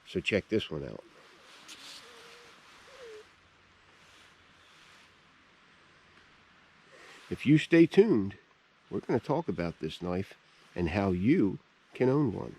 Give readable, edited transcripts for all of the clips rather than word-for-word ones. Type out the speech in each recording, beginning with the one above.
So check this one out. If you stay tuned, we're going to talk about this knife and how you can own one.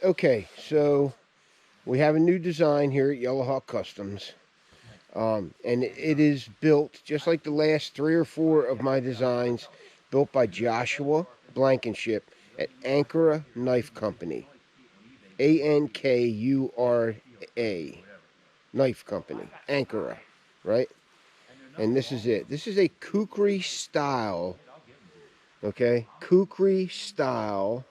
Okay, so we have a new design here at Yellow Hawk Customs. And it is built just like the last 3 or 4 of my designs, built by Joshua Blankenship at Ankura Knife Company. A-N-K-U-R-A. Knife Company. Ankura, right? And this is it. This is a kukri style, okay? Kukri style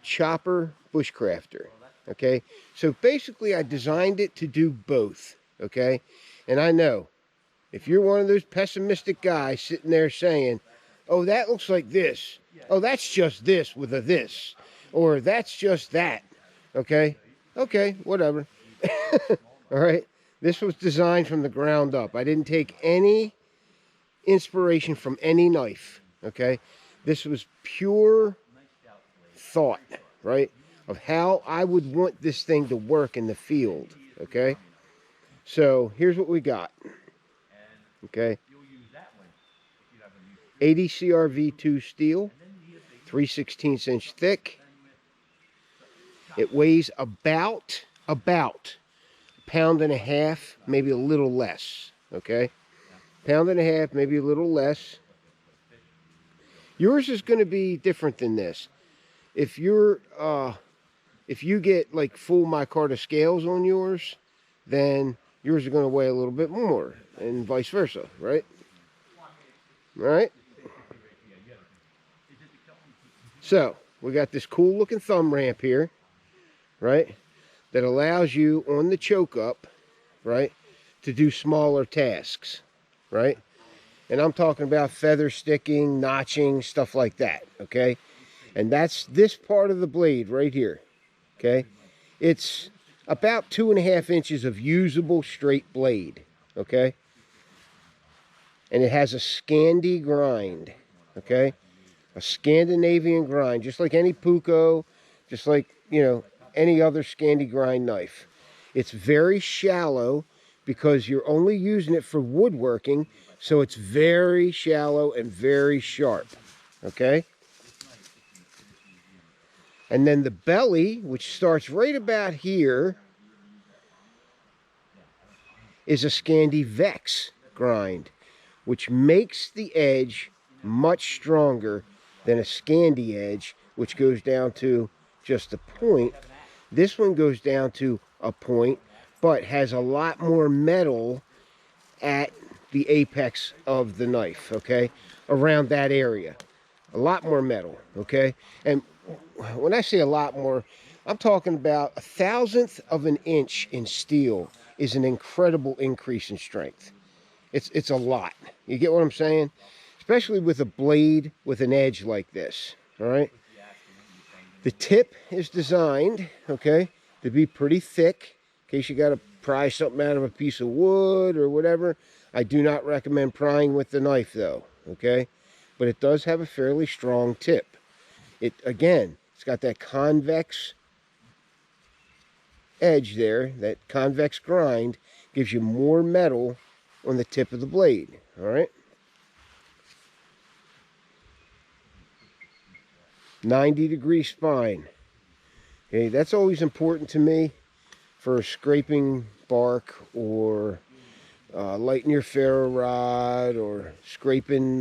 chopper bushcrafter, okay? So basically I designed it to do both, okay? And I know, if you're one of those pessimistic guys sitting there saying, oh, that looks like this. Oh, that's just this with a this. Or that's just that, okay? Okay, whatever. All right? This was designed from the ground up. I didn't take any inspiration from any knife, okay? This was pure thought, right, of how I would want this thing to work in the field, okay? So here's what we got, okay? 80 CRV2 steel, 3/16 inch thick. It weighs about a pound and a half, maybe a little less, okay? Pound and a half, maybe a little less. Yours is going to be different than this. If you get like full micarta scales on yours, then yours are going to weigh a little bit more, and vice versa, right? All right. So we got this cool looking thumb ramp here, right, that allows you on the choke up, right, to do smaller tasks, right? And I'm talking about feather sticking, notching, stuff like that, okay? And that's this part of the blade right here, okay? It's about 2.5 inches of usable straight blade, okay? And it has a Scandi grind, okay? A Scandinavian grind, just like any Puko, just like, you know, any other Scandi grind knife. It's very shallow because you're only using it for woodworking, so it's very shallow and very sharp, okay? And then the belly, which starts right about here, is a Scandi Vex grind, which makes the edge much stronger than a Scandi edge, which goes down to just a point. This one goes down to a point, but has a lot more metal at the apex of the knife, okay? Around that area. A lot more metal, okay? And when I say a lot more, I'm talking about 1/1000th of an inch in steel is an incredible increase in strength. It's a lot. You get what I'm saying? Especially with a blade with an edge like this, all right? The tip is designed, okay, to be pretty thick in case you got to pry something out of a piece of wood or whatever. I do not recommend prying with the knife though, okay? But it does have a fairly strong tip. Again, it's got that convex edge there, that convex grind gives you more metal on the tip of the blade, all right? 90-degree spine. Okay, that's always important to me for scraping bark or lighting your ferro rod or scraping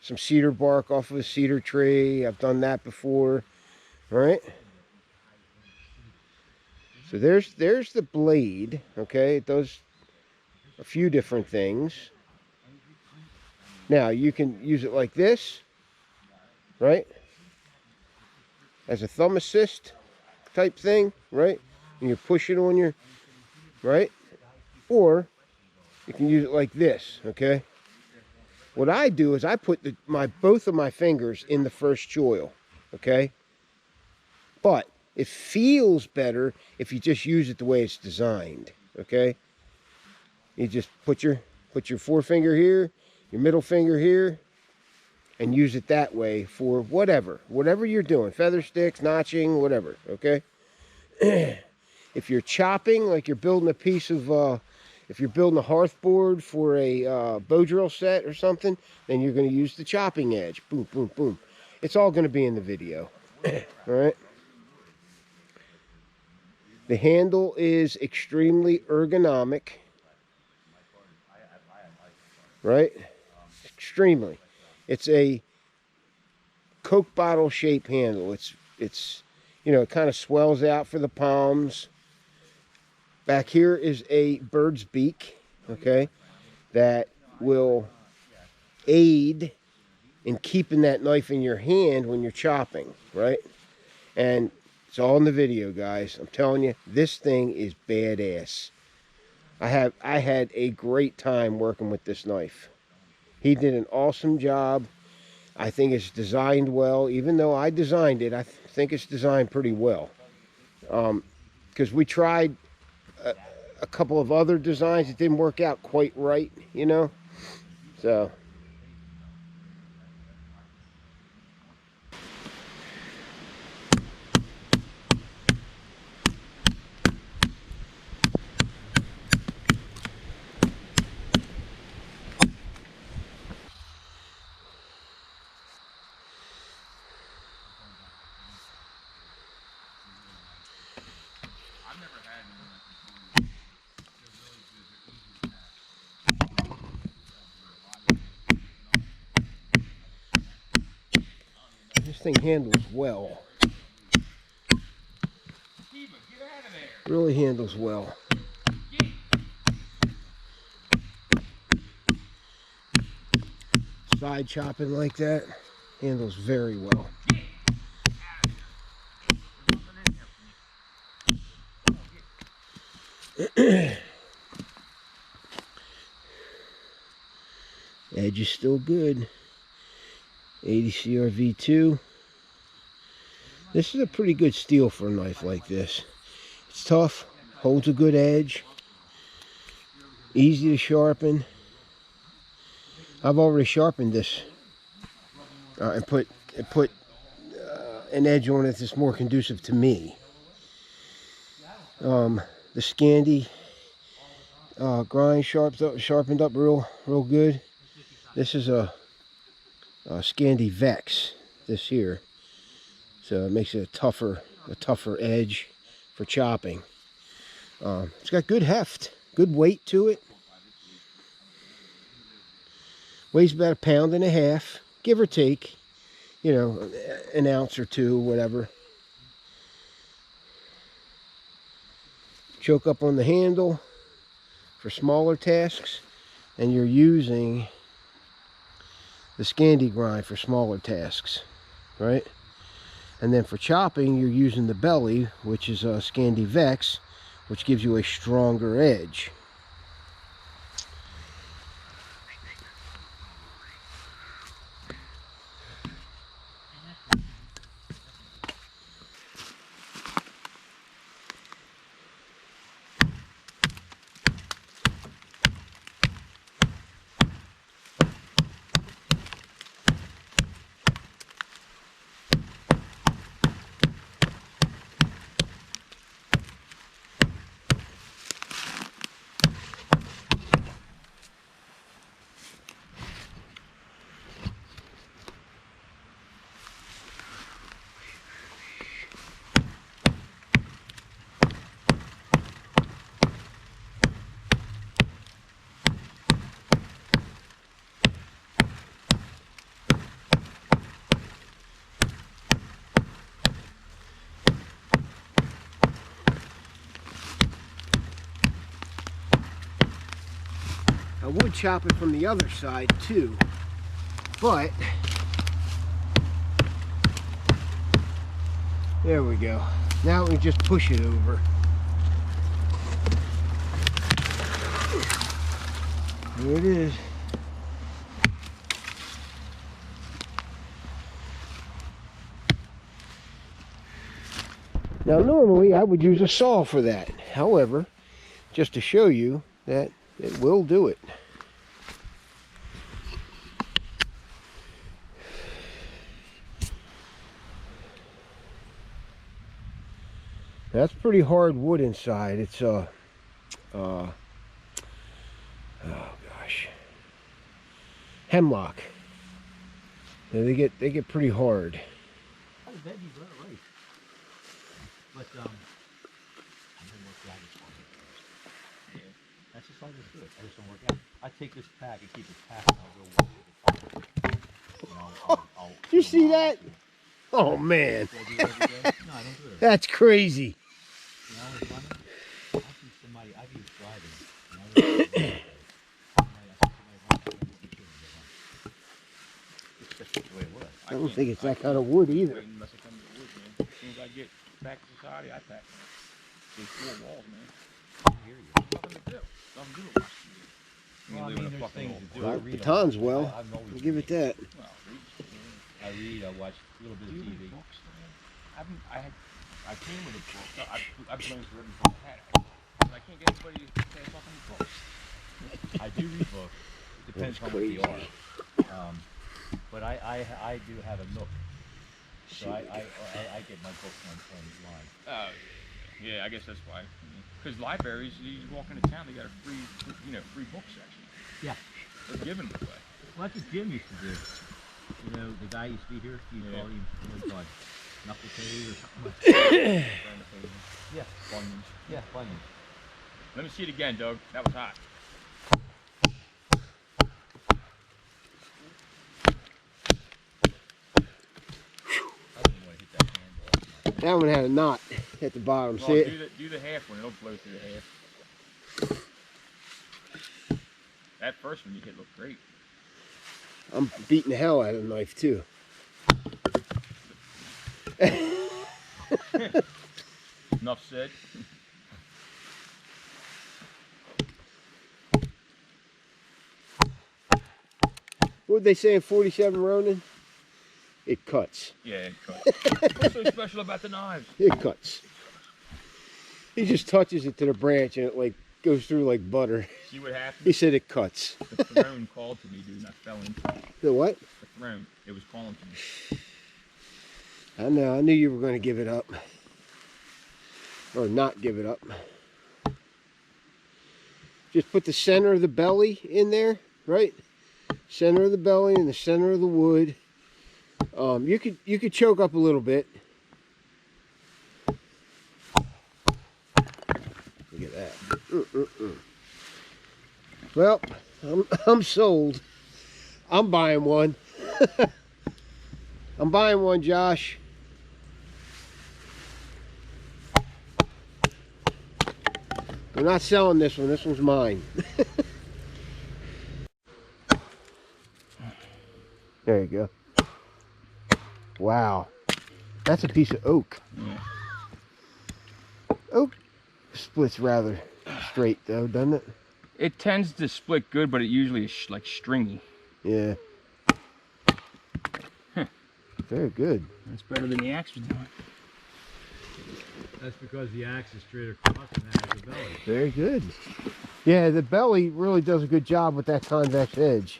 some cedar bark off of a cedar tree. I've done that before. All right. So there's the blade. Okay, it does a few different things. Now you can use it like this, right? As a thumb assist type thing, right? And you're pushing on your, right? Or you can use it like this, okay? What I do is I put both of my fingers in the first choil, okay? But it feels better if you just use it the way it's designed, okay? You just put your forefinger here, your middle finger here, and use it that way for whatever you're doing, feather sticks, notching, whatever, okay? If you're chopping, like you're building a piece of, if you're building a hearth board for a bow drill set or something, then you're going to use the chopping edge. Boom, boom, boom. It's all going to be in the video, all right? The handle is extremely ergonomic, right? Extremely. It's a Coke bottle shape handle. It's you know, it kind of swells out for the palms. Back here is a bird's beak, okay, that will aid in keeping that knife in your hand when you're chopping, right? And it's all in the video, guys. I'm telling you, this thing is badass. I had a great time working with this knife. He did an awesome job. I think it's designed well. Even though I designed it, I think it's designed pretty well. Because we tried a couple of other designs. It didn't work out quite right, you know? So... this thing handles well. Really handles well. Side chopping like that handles very well. Edge is still good. 80 CRV2. This is a pretty good steel for a knife like this. It's tough, holds a good edge, easy to sharpen. I've already sharpened this and put an edge on it that's more conducive to me. The Scandi grind sharpened up real good. This is a Scandi Vex, this here, so it makes it a tougher edge for chopping. It's got good heft, good weight to it. Weighs about 1.5 pounds, give or take, you know, an ounce or two, whatever. Choke up on the handle for smaller tasks, and you're using the Scandi grind for smaller tasks, right? And then for chopping, you're using the belly, which is a Scandi Vex, which gives you a stronger edge. I would chop it from the other side too, but There we go. Now we just push it over. There it is. Now normally I would use a saw for that. However, just to show you that it will do it. That's pretty hard wood inside. It's oh gosh, hemlock. Yeah, they get pretty hard. How does that be right? But I don't work out as far. Yeah, that's just how I just do it. I just don't work out. I take this pack and keep it packed, and I'll go walk to the top. Did you see that? Oh man, Do I do it every day? No, I don't do it. that's crazy. When I was running, I see somebody. I was driving. And I was running. It's just the way it was. I don't think it's that kind of wood either. Unless it comes to wood, man. As soon as I get back to society, I pack. There's 4 walls, man. I hear you. Nothing to do. Nothing to do with watching TV. Well, I mean, there's things to do. Well, I read a Baton's lot. well. I've always I'll give it that. Well, I read. I watch a little bit of TV. books, man. I came with a book. I've learned for everything I had. I can't get anybody to pass off any books. I do read books. It depends That's on what they crazy. are. But I do have a nook. So I get my books online. Yeah, I guess that's why. Because libraries, you walk into town, they got a free book section. Yeah. They're giving them away. Well, that's what Jim used to do. You know, the guy used to be here. You call him, God, Knuckle Cave or something like that. Yeah. Bunyan. Yeah, Bunyan. Let me see it again, Doug. That was hot. I didn't want to hit that handball. That one had a knot at the bottom. Well, See it? do the half one. It'll blow through the half. That first one you hit looked great. I'm beating the hell out of the knife too. Enough said. What did they say in 47 Ronin? It cuts. Yeah, it cut. What's so special about the knives? It cuts. He just touches it to the branch and it like goes through like butter. See what happened? He said it cuts. The throne called to me, dude, and I fell into it. The what? The throne. It was calling to me. I know. I knew you were going to give it up. Or not give it up. Just put the center of the belly in there, right? Center of the belly and the center of the wood. You could choke up a little bit. Look at that. Well, I'm sold. I'm buying one. I'm buying one, Josh. I'm not selling this one. This one's mine. There you go. Wow. That's a piece of oak. Yeah. Oak splits rather straight though, doesn't it? It tends to split good, but it usually is like stringy. Yeah. Very good. That's better than the axe was doing. That's because the axe is straight across and that has a belly. Very good. Yeah, the belly really does a good job with that convex edge.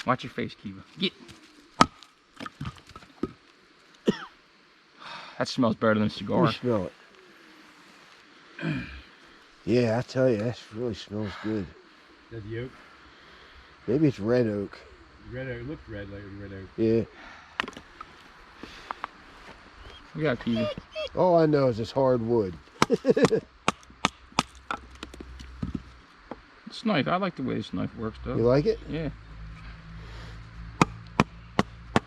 Watch your face, Kiva. Get. That smells better than a Let cigar. me smell it. Yeah, I tell you, that really smells good. Is that the oak? Maybe it's red oak. Red oak. It looks red like red oak. Yeah. We got Kiva. All I know is it's hard wood. This knife, I like the way this knife works, though. You like it? Yeah.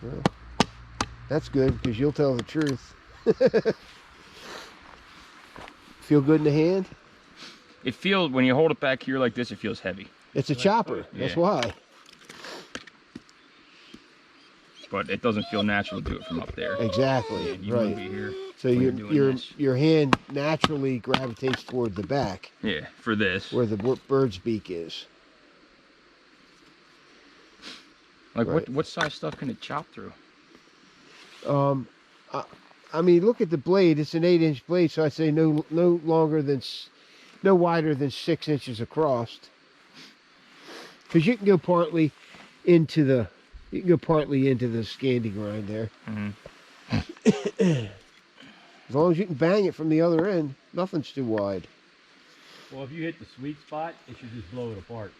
Well, that's good because you'll tell the truth. Feel good in the hand? It feels, when you hold it back here like this, it feels heavy. It's a chopper. That's Yeah. why. but it doesn't feel natural to do it from up there. Exactly. And you want Right. to be here. So when you're doing this. your hand naturally gravitates toward the back Yeah, for this. where the bird's beak is. Like Right. what size stuff can it chop through? I mean, look at the blade. It's an 8-inch blade, so I'd say no wider than 6 inches across. Because you can go partly into the Scandi grind there. As long as you can bang it from the other end, nothing's too wide. Well, if you hit the sweet spot, it should just blow it apart.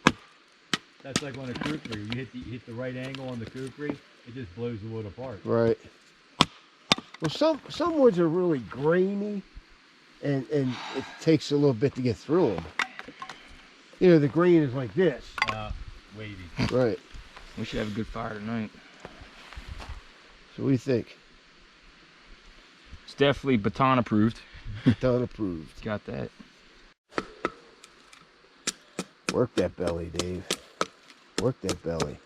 That's like on a kukri. You hit the right angle on the kukri, it just blows the wood apart. Right. Well, some woods are really grainy, and it takes a little bit to get through them. You know, the grain is like this. Wavy. Right. We should have a good fire tonight. So what do you think? It's definitely baton approved. Done approved. Got that. Work that belly, Dave. Work that belly.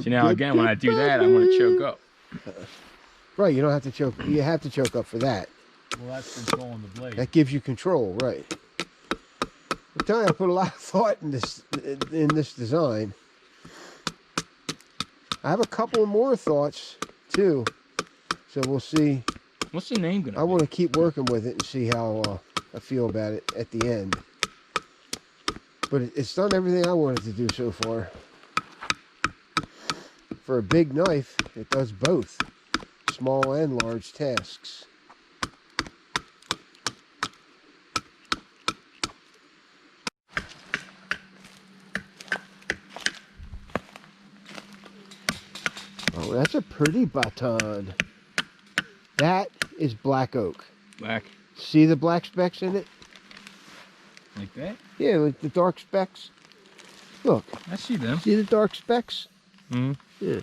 See, now again, when I do that, I'm going to choke up. Right, you don't have to choke. You have to choke up for that. Well, that's controlling the blade. That gives you control, right? I'm telling you, I put a lot of thought in this design. I have a couple more thoughts too, so we'll see. What's the name gonna be? I want to keep working with it and see how I feel about it at the end. But it's done everything I wanted to do so far. For a big knife, it does both small and large tasks. Oh, that's a pretty baton. That is black oak. Black. See the black specks in it? Like that? Yeah, like the dark specks. Look, I see them. see the dark specks? Mm-hmm. Yeah.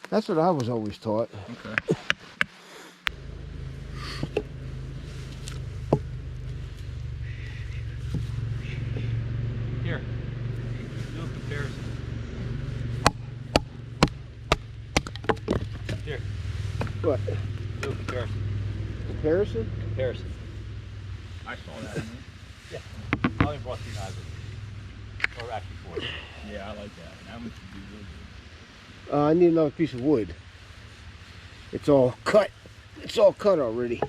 That's what I was always taught. Okay. Here, do a comparison. Here, What? do a comparison. Comparison? Comparison. I saw that. Yeah. I only brought 2 knives. Or actually 4. Yeah, I like that. That one should be really good. I need another piece of wood. It's all cut. It's all cut already.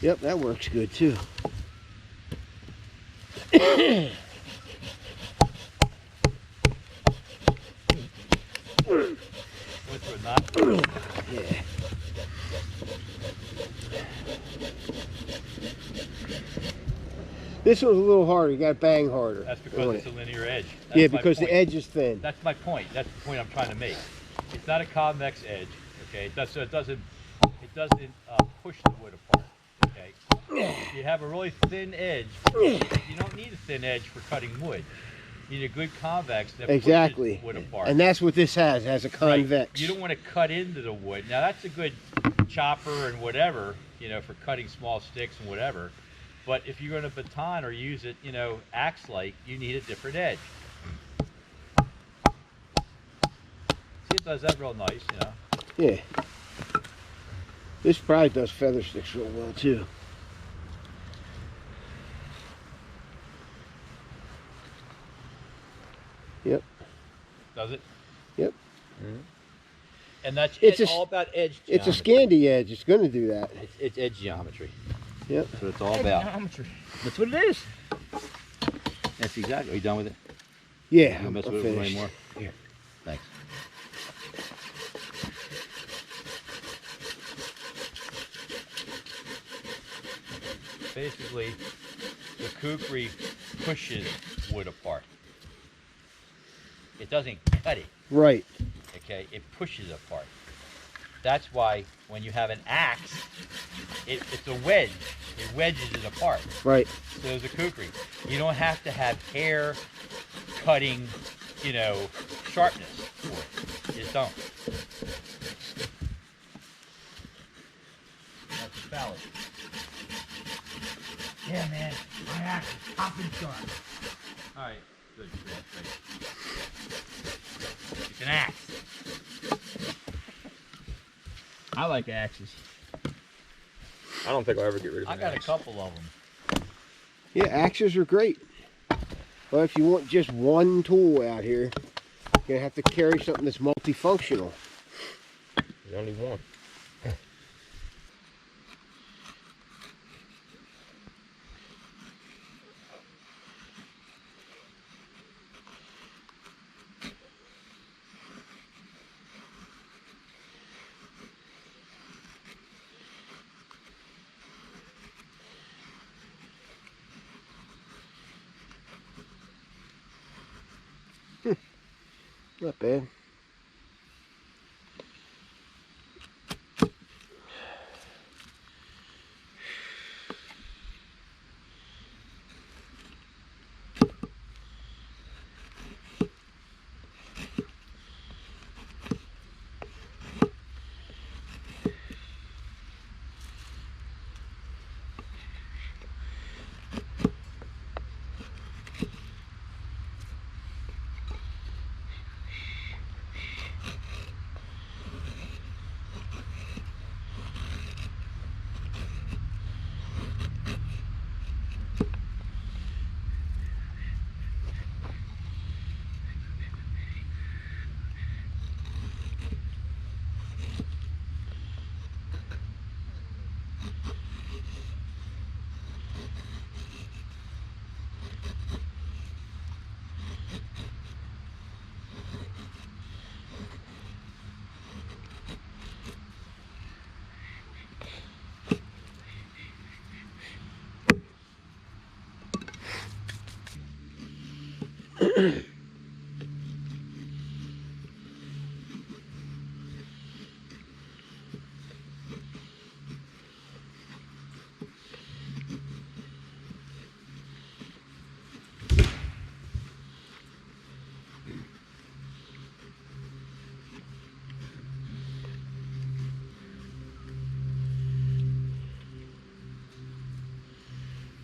Yep, that works good too. Went through a knot. Yeah. This one's a little harder. You got to bang harder. That's because on it's it. a linear edge. Yeah, That's my because the point. edge is thin. That's my point. That's the point I'm trying to make. It's not a convex edge. Okay, so it doesn't push the wood apart. Okay, you have a really thin edge. You don't need a thin edge for cutting wood. You need a good convex that Exactly. pushes wood apart. And that's what this has. It has a Right. convex. You don't want to cut into the wood. Now that's a good chopper and whatever, you know, for cutting small sticks and whatever. But if you're going to baton or use it, you know, axe-like, you need a different edge. See, it does that real nice, you know. Yeah. This probably does feather sticks real well too. Yep. Does it? Yep. And that's It's it's a- all about edge It's a geometry. Scandi edge. It's going to do that. It's edge geometry. Yep. That's what it's all about. Geometry. That's what it is. That's exactly. Are you done with it? Yeah. You don't I'm mess with it finished. anymore? Here. Thanks. Basically, the kukri pushes wood apart. It doesn't cut it, Right. okay? It pushes it apart. That's why when you have an axe, it's a wedge. It wedges it apart. Right. So there's a kukri. You don't have to have hair cutting, you know, sharpness for it. You just don't. Yeah, man. My axe is popping sharp. Alright, good. That's right. It's an axe. I like axes. I don't think I'll ever get rid of I an got axe. a couple of them. Yeah, axes are great. But if you want just one tool out here, you're going to have to carry something that's multifunctional. There's only one. Not bad.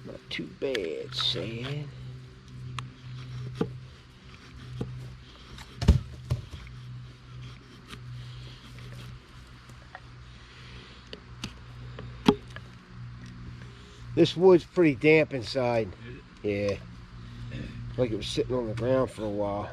Not too bad, Sam. This wood's pretty damp inside. Yeah. Like it was sitting on the ground for a while.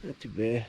Not too bad.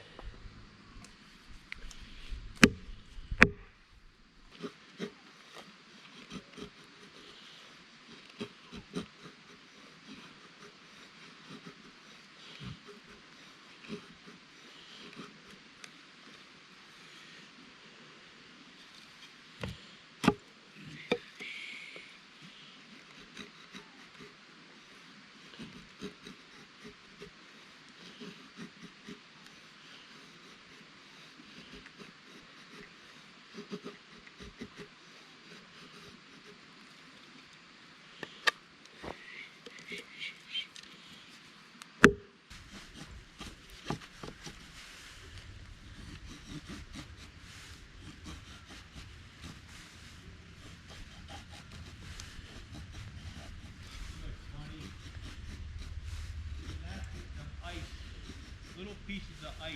Little pieces of ice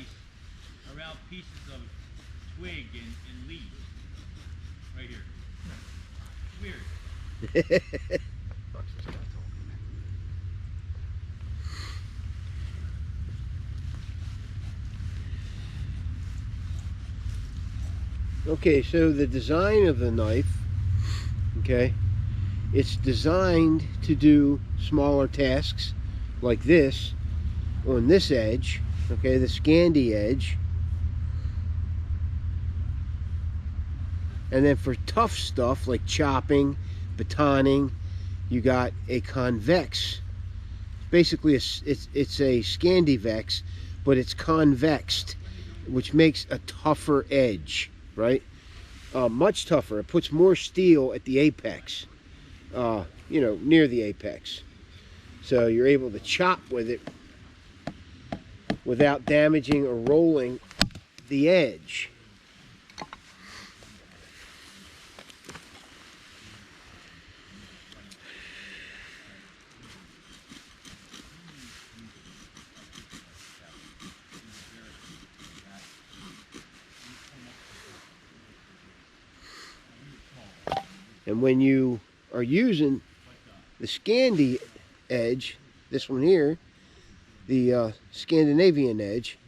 around pieces of twig and leaves. Right here. Weird. Okay, so the design of the knife, okay, it's designed to do smaller tasks like this on this edge, okay, the Scandi edge. And then for tough stuff like chopping, batoning, you got a convex. Basically, it's a Scandivex, but it's convexed, which makes a tougher edge, right? Much tougher. It puts more steel at the apex, you know, near the apex. So you're able to chop with it without damaging or rolling the edge. And when you are using the Scandi edge, this one here, the Scandinavian edge,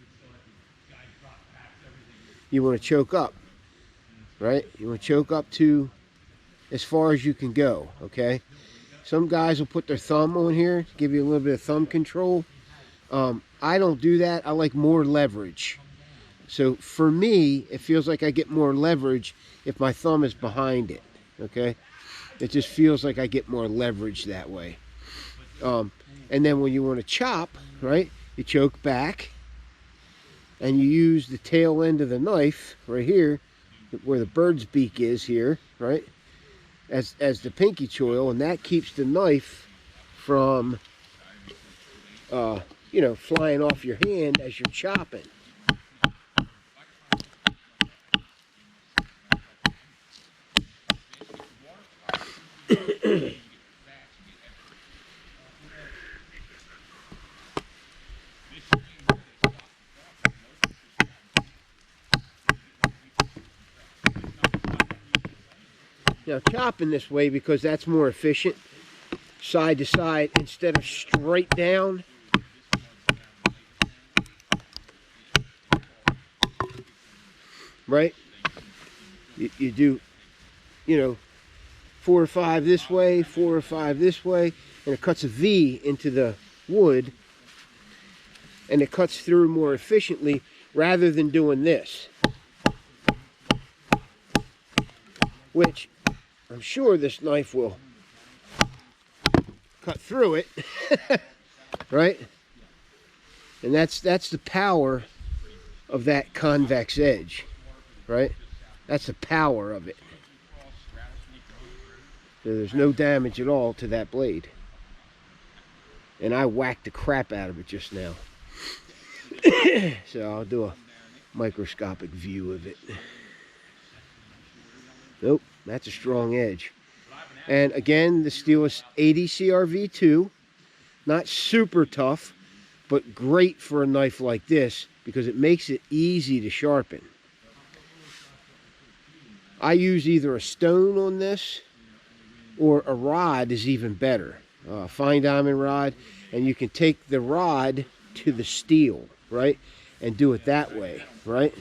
you want to choke up, right? You want to choke up to as far as you can go, okay? Some guys will put their thumb on here to give you a little bit of thumb control. I don't do that. I like more leverage. So for me, it feels like I get more leverage if my thumb is behind it, okay? It just feels like I get more leverage that way. And then when you want to chop, right, you choke back and you use the tail end of the knife right here, where the bird's beak is here, right, as the pinky choil, and that keeps the knife from, you know, flying off your hand as you're chopping. Now chopping this way, because that's more efficient, side to side instead of straight down. Right? You do, you know, 4 or 5 this way, 4 or 5 this way, and it cuts a V into the wood, and it cuts through more efficiently rather than doing this, which I'm sure this knife will cut through it, right? And that's the power of that convex edge, right? That's the power of it. So there's no damage at all to that blade. And I whacked the crap out of it just now. So I'll do a microscopic view of it. Nope, that's a strong edge. And again, the steel is 80 CRV2. Not super tough, but great for a knife like this because it makes it easy to sharpen. I use either a stone on this or a rod is even better. Fine diamond rod, and you can take the rod to the steel, right? And do it that way, right?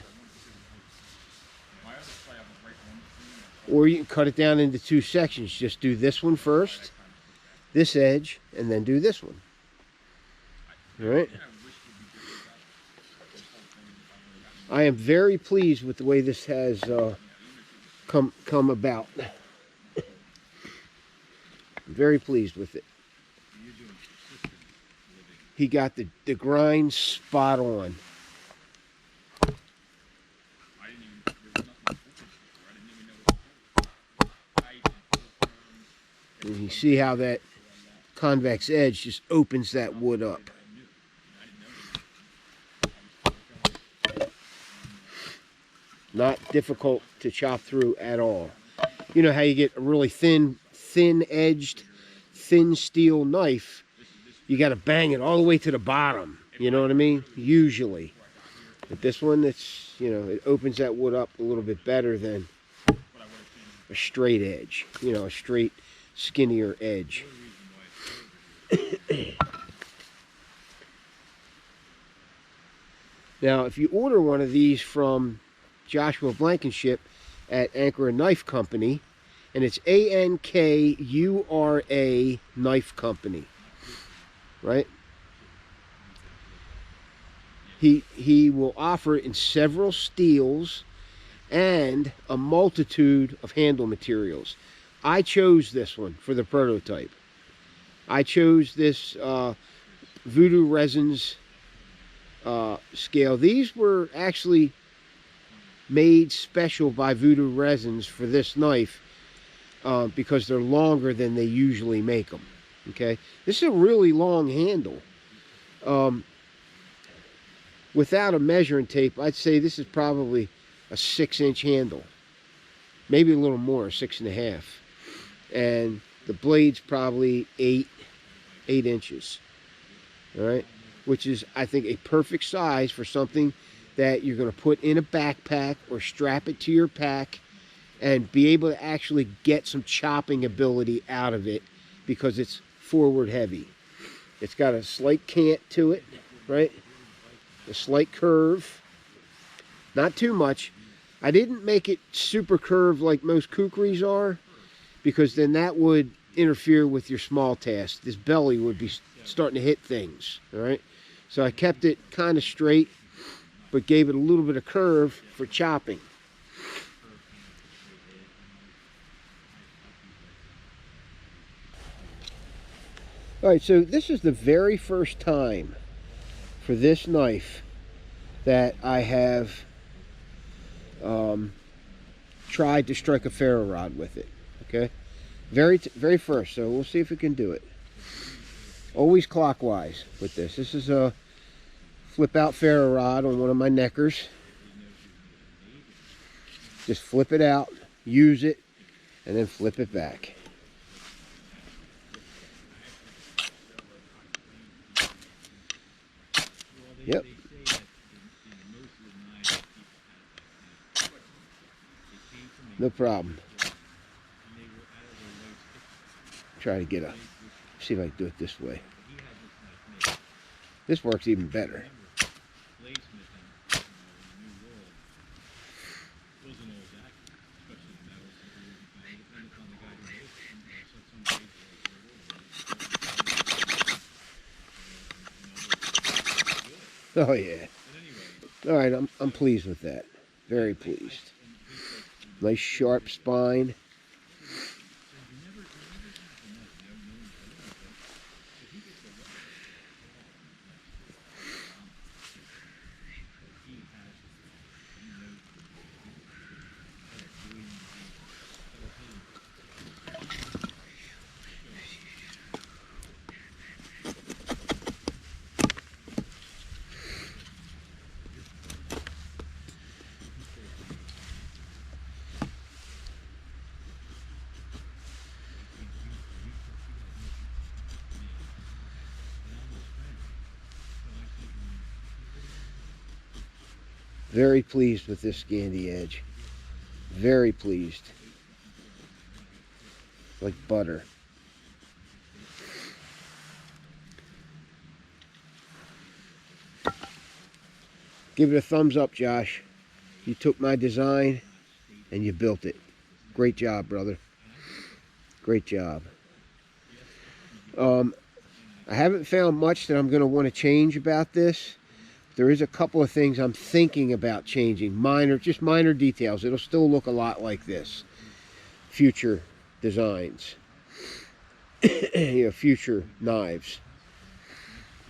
Or you can cut it down into 2 sections. Just do this one first, this edge, and then do this one. All right? I am very pleased with the way this has come about. I'm very pleased with it. He got the grind spot on. And you see how that convex edge just opens that wood up. Not difficult to chop through at all. You know how you get a really thin-edged, thin steel knife, you got to bang it all the way to the bottom. You know what I mean? Usually. But this one, it's, you know, it opens that wood up a little bit better than a straight edge. You know, a straight, skinnier edge. Now, if you order one of these from Joshua Blankenship at Ankura Knife Company, and it's Ankura Knife Company, right? He will offer it in several steels and a multitude of handle materials. I chose this one for the prototype. I chose this Voodoo Resins scale. These were actually made special by Voodoo Resins for this knife because they're longer than they usually make them. Okay, this is a really long handle. Without a measuring tape, I'd say this is probably a 6-inch handle, maybe a little more, 6.5, and the blade's probably 8 inches. All right, which is, I think, a perfect size for something that you're going to put in a backpack or strap it to your pack and be able to actually get some chopping ability out of it because it's forward heavy. It's got a slight cant to it, right? A slight curve, not too much. I didn't make it super curved like most kukris are, because then that would interfere with your small task. This belly would be starting to hit things, all right? So I kept it kind of straight, but gave it a little bit of curve for chopping. All right, so this is the very first time for this knife that I have tried to strike a ferro rod with it. Okay, very first. So we'll see if we can do it. Always clockwise with this. This is a flip out ferro rod on one of my neckers. Just flip it out, use it, and then flip it back. Yep. No problem. Try to get see if I can do it this way. This works even better. Oh yeah. All right, I'm pleased with that. Very pleased. Nice sharp spine. Very pleased with this Scandi edge. Very pleased. Like butter. Give it a thumbs up, Josh. You took my design and you built it. Great job, brother. Great job. I haven't found much that I'm going to want to change about this. There is a couple of things I'm thinking about changing. Just minor details. It'll still look a lot like this. Future designs. You know, future knives.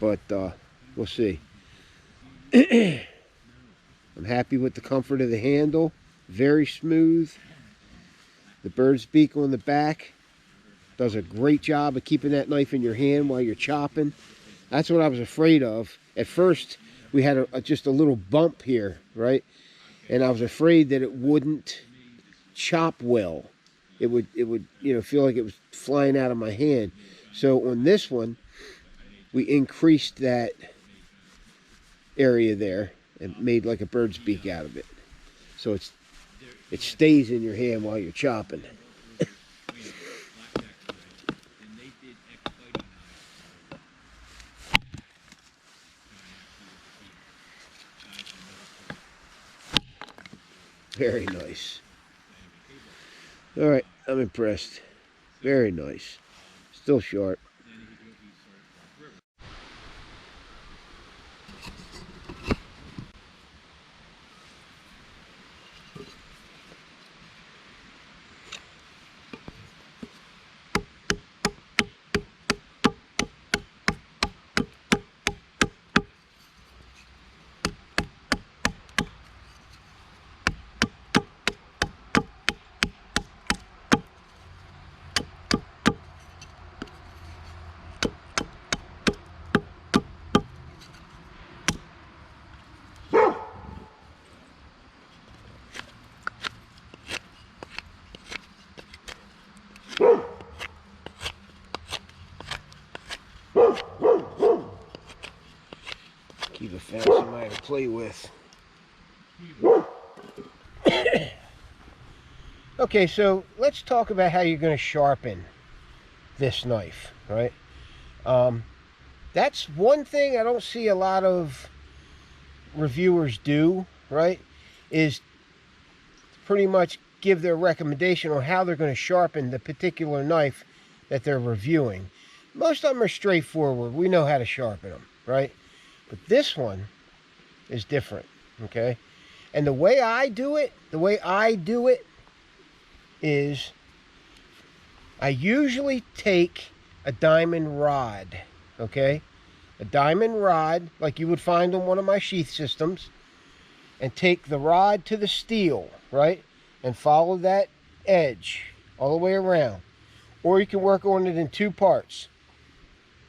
But we'll see. I'm happy with the comfort of the handle. Very smooth. The bird's beak on the back does a great job of keeping that knife in your hand while you're chopping. That's what I was afraid of. At first, we had just a little bump here, right? And I was afraid that it wouldn't chop well. It would, you know, feel like it was flying out of my hand. So on this one, we increased that area there and made like a bird's beak out of it. So it stays in your hand while you're chopping. Very nice. All right, I'm impressed. Very nice. Still sharp. play with. You- Okay, so let's talk about how you're going to sharpen this knife, right? That's one thing I don't see a lot of reviewers do, right? Is pretty much give their recommendation on how they're going to sharpen the particular knife that they're reviewing. Most of them are straightforward. We know how to sharpen them, right? But this one is different, okay? And the way I do it is I usually take a diamond rod, okay? A diamond rod, like you would find on one of my sheath systems, and take the rod to the steel, right? And follow that edge all the way around. Or you can work on it in two parts.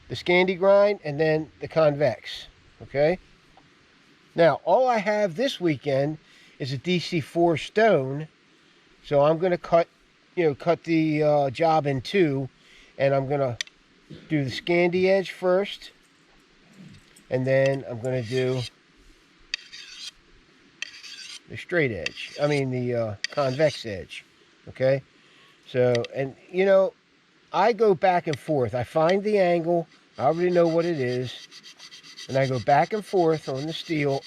The Scandi grind and then the convex, okay? Now, all I have this weekend is a DC4 stone, so I'm going to cut the job in two, and I'm going to do the Scandi edge first, and then I'm going to do the straight edge. I mean the convex edge, okay? So, and you know, I go back and forth. I find the angle. I already know what it is, and I go back and forth on the steel.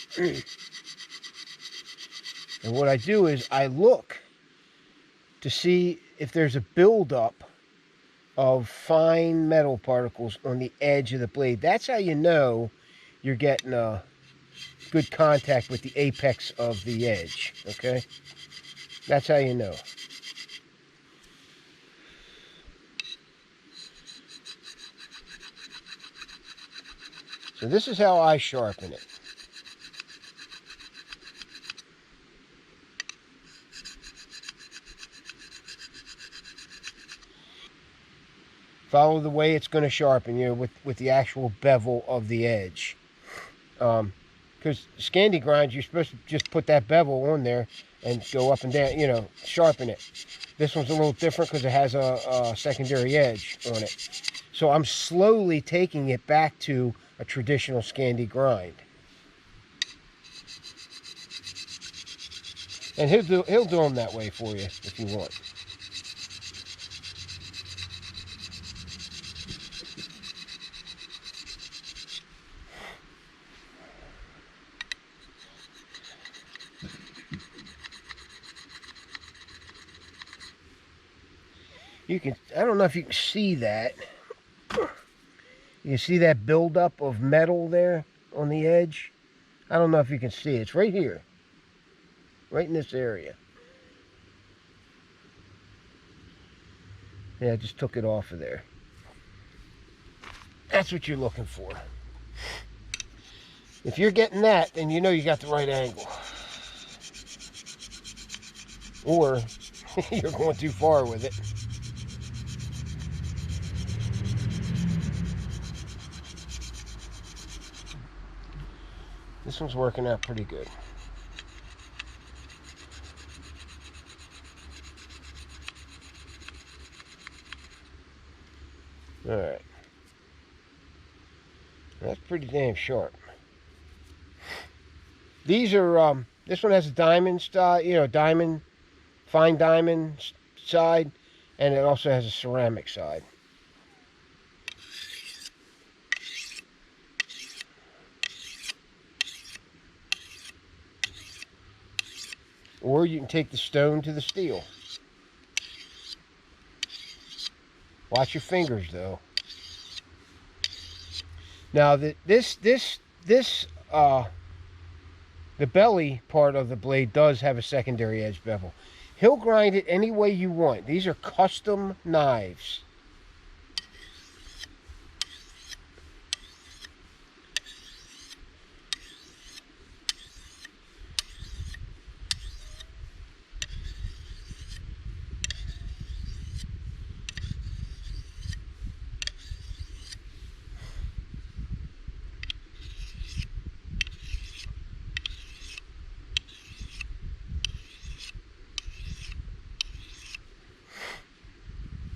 And what I do is I look to see if there's a buildup of fine metal particles on the edge of the blade. That's how you know you're getting a good contact with the apex of the edge, okay? That's how you know. So this is how I sharpen it. Follow the way it's going to sharpen, with the actual bevel of the edge. Because Scandi grinds, you're supposed to just put that bevel on there and go up and down, sharpen it. This one's a little different because it has a secondary edge on it. So I'm slowly taking it back to a traditional Scandi grind. And he'll do them that way for you if you want. I don't know if you can see that. You see that buildup of metal there on the edge? I don't know if you can see it. It's right here. Right in this area. Yeah, I just took it off of there. That's what you're looking for. If you're getting that, then you know you got the right angle. Or you're going too far with it. This one's working out pretty good. Alright. That's pretty damn sharp. These are, this one has a diamond style, fine diamond side, and it also has a ceramic side. Or you can take the stone to the steel. Watch your fingers, though. Now, the belly part of the blade does have a secondary edge bevel. He'll grind it any way you want. These are custom knives.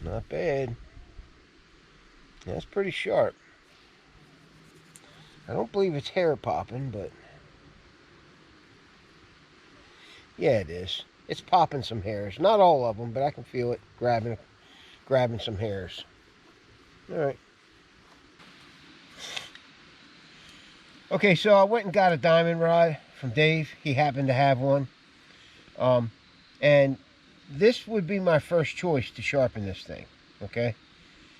Not bad. That's pretty sharp. I don't believe it's hair popping, but Yeah, it is. It's popping some hairs. Not all of them, but I can feel it grabbing some hairs. All right. Okay, so I went and got a diamond rod from Dave. He happened to have one. And this would be my first choice to sharpen this thing, okay?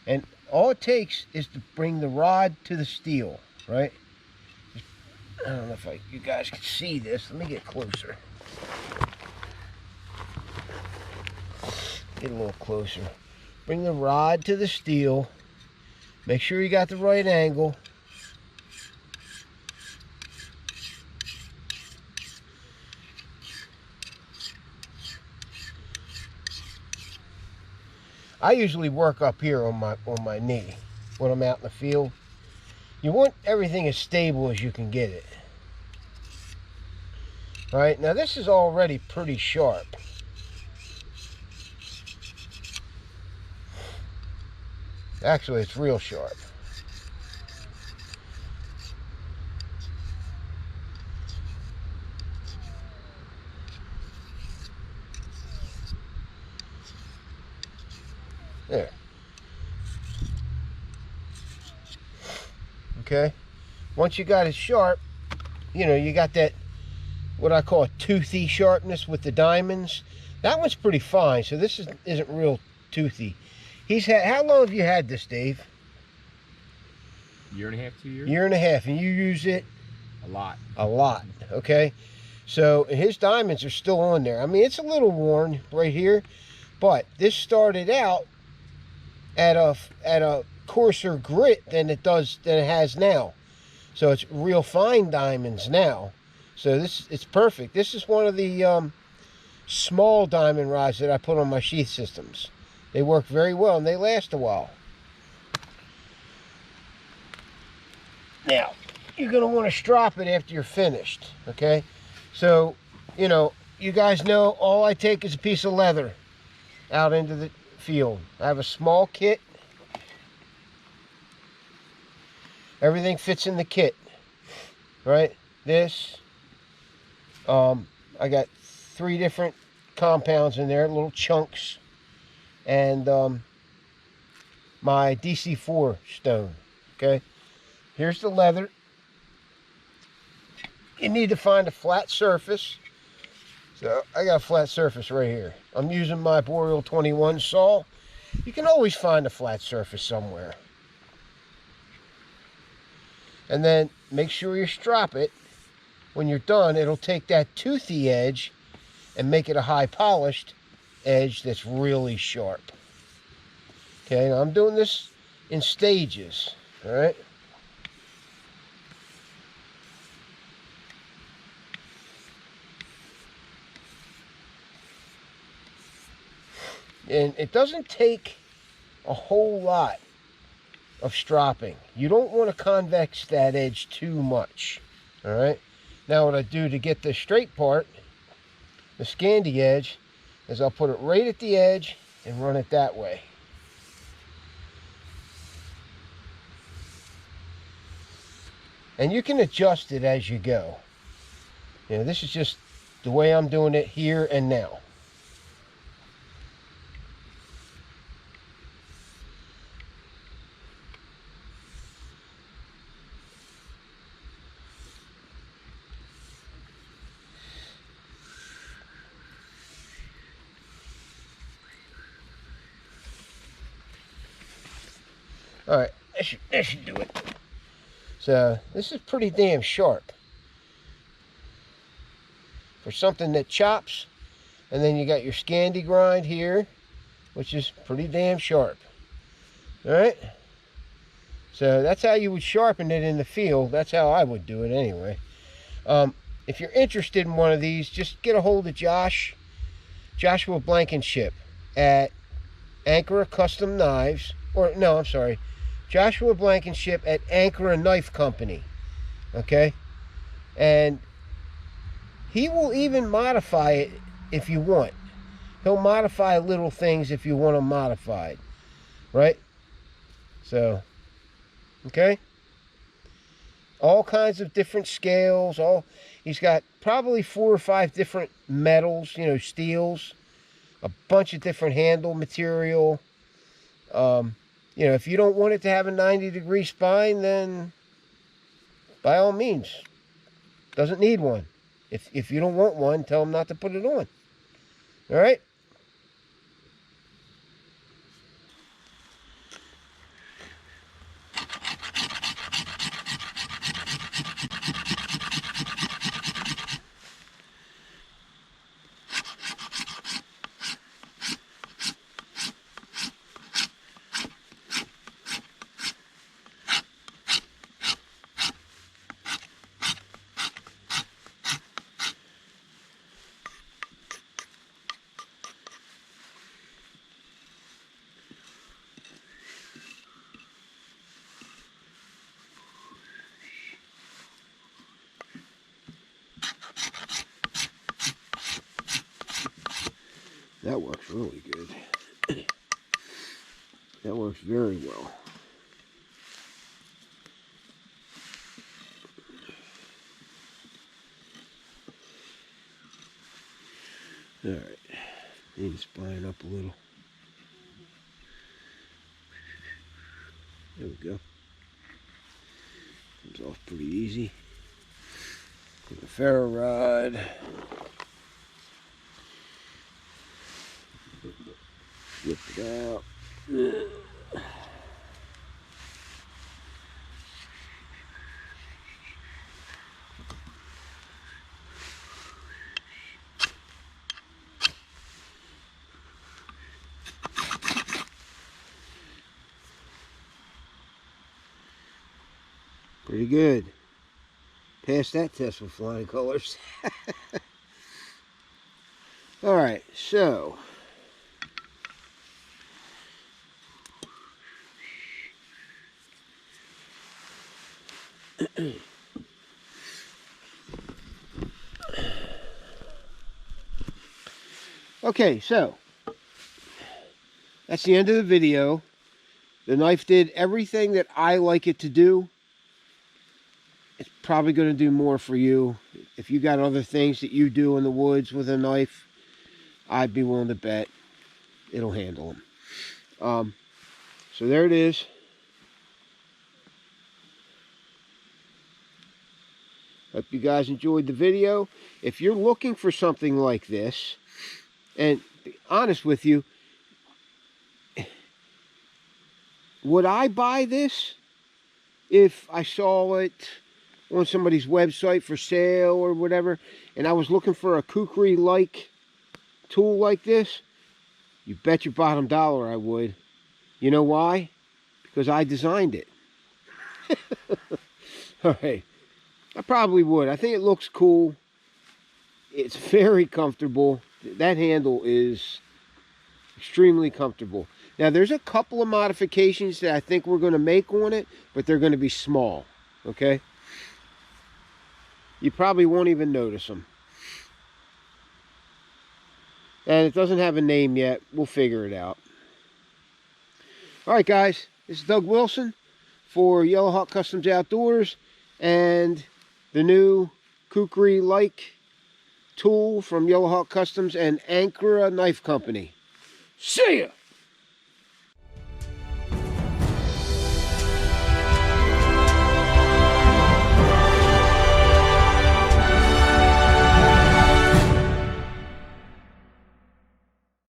And all it takes is to bring the rod to the steel, right? I don't know if you guys can see this. Let me get closer. Get a little closer. Bring the rod to the steel. Make sure you got the right angle. I usually work up here on my knee when I'm out in the field. You want everything as stable as you can get it. All right, now this is already pretty sharp. Actually, it's real sharp. There. Okay. Once you got it sharp, you know, you got that, what I call a toothy sharpness with the diamonds. That one's pretty fine, so this isn't real toothy. How long have you had this, Dave? Year and a half, 2 years? Year and a half, and you use it? A lot. A lot, okay? So his diamonds are still on there. I mean, it's a little worn right here, but this started out at a coarser grit than it has now. So it's real fine diamonds now. So it's perfect. This is one of the small diamond rods that I put on my sheath systems. They work very well and they last a while. Now, you're going to want to strop it after you're finished, okay? So, you know, you guys know all I take is a piece of leather out into the field. I have a small kit. Everything fits in the kit, right? This, I got 3 different compounds in there, little chunks, and my DC4 stone, okay? Here's the leather. You need to find a flat surface. So I got a flat surface right here. I'm using my Boreal 21 saw. You can always find a flat surface somewhere. And then make sure you strop it. When you're done, it'll take that toothy edge and make it a high polished edge that's really sharp. Okay, now I'm doing this in stages, all right? And it doesn't take a whole lot of stropping. You don't want to convex that edge too much, all right? Now what I do to get the straight part, the Scandi edge, is I'll put it right at the edge and run it that way. And you can adjust it as you go. You know, this is just the way I'm doing it here and now. All right, that should do it. So this is pretty damn sharp for something that chops. And then you got your Scandi grind here, which is pretty damn sharp. All right. So that's how you would sharpen it in the field. That's how I would do it anyway. If you're interested in one of these, just get a hold of Joshua Blankenship at Ankura Custom Knives. Or no, I'm sorry. Joshua Blankenship at Ankura Knife Company, okay? And he will even modify it if you want. He'll modify little things if you want them modified, right? So, okay? All kinds of different scales. He's got probably 4 or 5 different metals, you know, steels, a bunch of different handle material. You know, if you don't want it to have a 90-degree spine, then by all means, doesn't need one. If you don't want one, tell them not to put it on. All right? That works really good. That works very well. All right, need to spine up a little. There we go. Comes off pretty easy. With the ferro rod. Flip it out. Pretty good. Passed that test with flying colors. All right, so okay, so that's the end of the video. The knife did everything that I like it to do. It's probably going to do more for you. If you got other things that you do in the woods with a knife, I'd be willing to bet it'll handle them. So there it is. Hope you guys enjoyed the video. If you're looking for something like this, and to be honest with you, would I buy this if I saw it on somebody's website for sale or whatever, and I was looking for a kukri-like tool like this? You bet your bottom dollar I would. You know why? Because I designed it. All right. I probably would. I think it looks cool. It's very comfortable. That handle is extremely comfortable. Now, there's a couple of modifications that I think we're going to make on it, but they're going to be small, okay? You probably won't even notice them. And it doesn't have a name yet. We'll figure it out. All right, guys. This is Doug Wilson for Yellow Hawk Customs Outdoors and the new kukri-like tool from Yellow Hawk Customs and Ankura Knife Company. See ya!